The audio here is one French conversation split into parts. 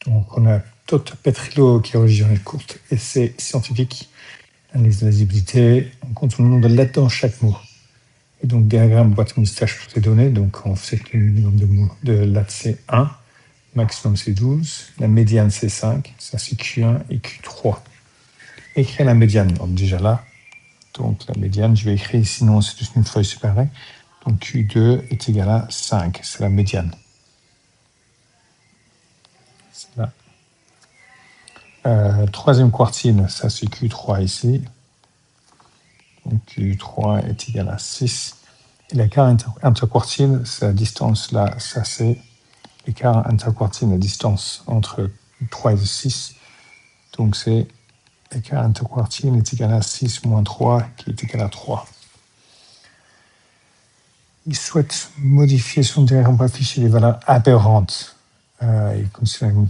Donc, on a Todd Petrillo qui est originale courte, essai scientifique, analyse de la lisibilité, on compte le nombre de lettres dans chaque mot. Et donc, diagramme boîte moustache pour ces données. Donc, on sait que le nombre de mots de lettres, c'est 1. Maximum, c'est 12. La médiane, c'est 5. Ça, c'est Q1 et Q3. Écrire la médiane. Donc, déjà là. Donc, la médiane, je vais écrire, sinon, c'est juste une feuille séparée. Donc, Q2 est égal à 5. C'est la médiane. C'est là. Troisième quartile, ça, c'est Q3 ici. Donc, Q3 est égal à 6. Et l'écart interquartile, c'est la distance là, ça c'est l'écart interquartile, la distance entre 3 et 6. Donc c'est l'écart interquartile est égal à 6 moins 3 qui est égal à 3. Il souhaite modifier son diagramme pour afficher les valeurs aberrantes. Et considère une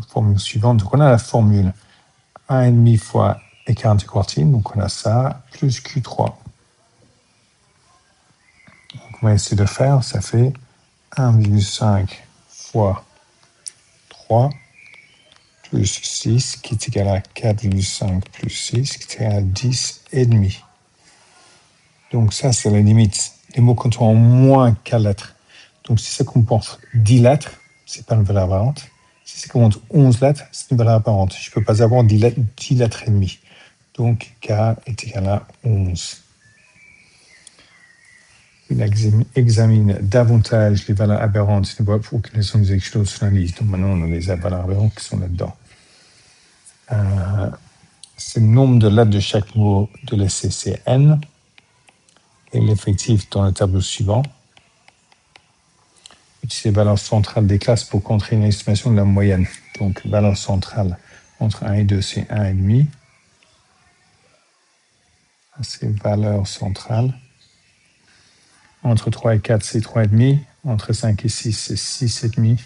formule suivante. Donc on a la formule 1,5 fois écart interquartile, donc on a ça, plus Q3. Donc on va essayer de faire, ça fait 1,5 fois 3 plus 6 qui est égal à 4,5 plus 6 qui est égal à 10,5. Donc ça, c'est la limite. Les mots contenant moins 4 lettres. Donc si ça comporte 10 lettres, c'est pas une valeur apparente. Si ça comporte 11 lettres, c'est une valeur apparente. Je ne peux pas avoir 10 lettres et demie. Donc K est égal à 11. Il examine davantage les valeurs aberrantes. Il ne voit pour aucune raison des échelons sur la liste. Donc maintenant, on a les valeurs aberrantes qui sont là-dedans. C'est le nombre de lettres de chaque mot de l'essai, c'est N. Et l'effectif dans le tableau suivant. Utiliser les valeurs centrales des classes pour contrer une estimation de la moyenne. Donc, valeur centrale entre 1 et 2, c'est 1,5. C'est valeur centrale. Entre 3 et 4, c'est 3,5. Entre 5 et 6, c'est 6,5.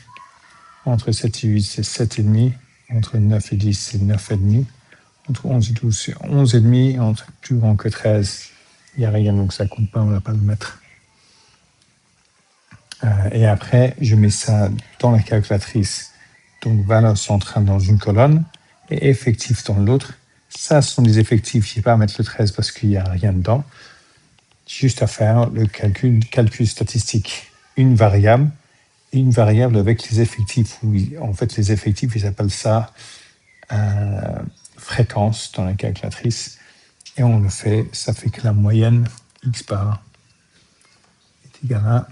Entre 7 et 8, c'est 7,5. Entre 9 et 10, c'est 9,5. Entre 11 et 12, c'est 11,5. Entre plus grand que 13, il n'y a rien, donc ça ne compte pas, on ne va pas le mettre. Et après, je mets ça dans la calculatrice. Donc, valeur centrale dans une colonne et effectif dans l'autre. Ça, ce sont des effectifs. Je ne vais pas mettre le 13 parce qu'il n'y a rien dedans. Juste à faire le calcul statistique. Une variable avec les effectifs. Oui, en fait, les effectifs, ils appellent ça fréquence dans la calculatrice. Et on le fait, ça fait que la moyenne x bar est égale à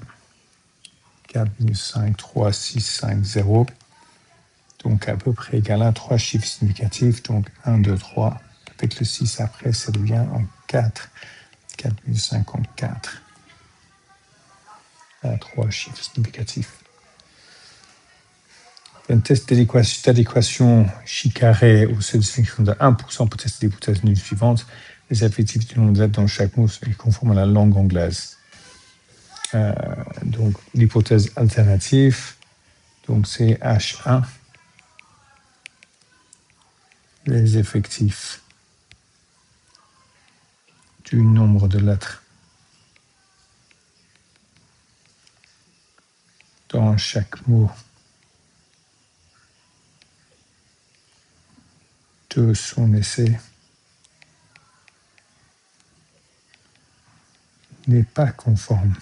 4,53650. Donc à peu près égal à 3 chiffres significatifs. Donc 1, 2, 3. Avec le 6 après, ça devient en 4. 4054. À 3 chiffres significatifs. Un test d'adéquation chi-carré ou seule distinction de 1% pour tester l'hypothèse nulle suivante. Les effectifs du nombre de lettres dans chaque mot sont conformes à la langue anglaise. Donc l'hypothèse alternative, donc c'est H1. Les effectifs du nombre de lettres dans chaque mot de son essai n'est pas conforme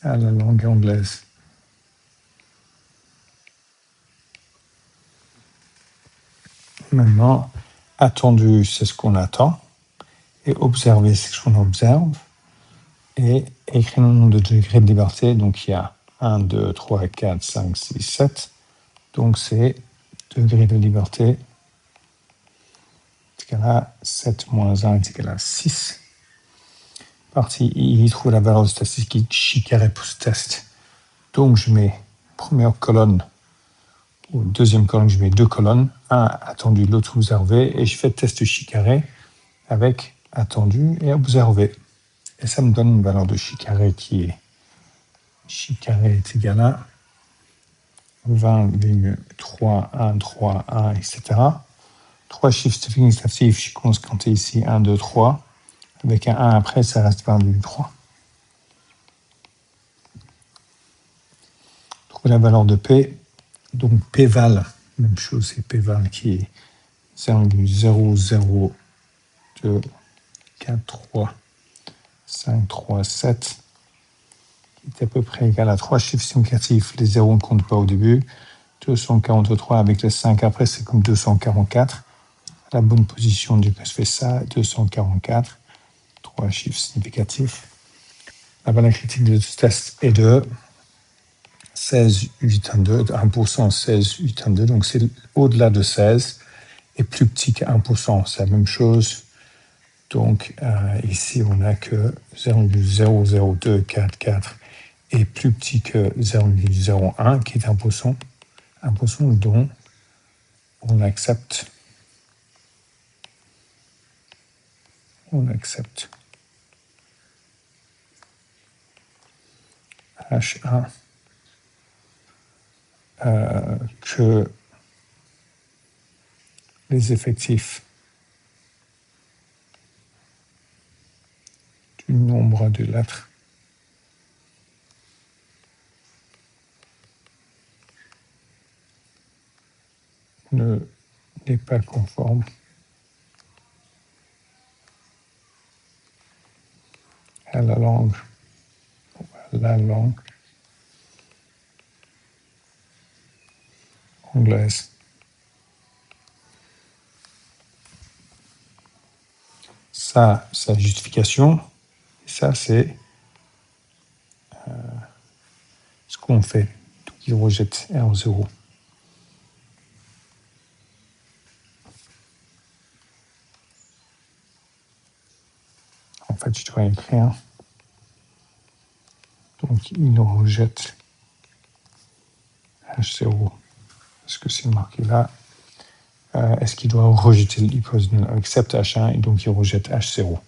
à la langue anglaise. Maintenant, attendu, c'est ce qu'on attend, et observer, c'est ce qu'on observe, et écrire le nombre de degrés de liberté. Donc, il y a 1, 2, 3, 4, 5, 6, 7. Donc, c'est degré de liberté est égal à 7 moins 1 est égal à 6. Partie I, il trouve la valeur statistique chi-carré pour ce test. Donc, je mets première colonne, ou deuxième colonne, je mets 2 colonnes. Un attendu, l'autre observé, et je fais test chi-carré avec attendu et observé. Et ça me donne une valeur de chi-carré qui est chi-carré est égal à 20,3131, etc. 3 chiffres significatifs, je commence à compter ici 1, 2, 3. Avec un 1 après, ça reste 20,3. trouver la valeur de P. Donc P-val, même chose, c'est P-val qui est 0,00243 537, qui est à peu près égal à 3 chiffres significatifs. Les zéros ne comptent pas au début. 243 avec le 5 après, c'est comme 244. À la bonne position, du coup, je fais ça, 244, 3 chiffres significatifs. La valeur critique de ce test est de 16,82, 1%, 16,82, donc c'est au-delà de 16 et plus petit que 1%, c'est la même chose. Donc ici, on n'a que 0,00244 et plus petit que 0,01 qui est 1%, dont on accepte H1 que les effectifs du nombre de lettres n'est pas conforme à la langue anglaise. Ça, c'est la justification. Et ça, c'est ce qu'on fait. Donc, il rejette R0. En fait, je dois écrire. Donc, il rejette H0. Est-ce que c'est marqué là? Est-ce qu'il doit rejeter, il accepte H1 et donc il rejette H0.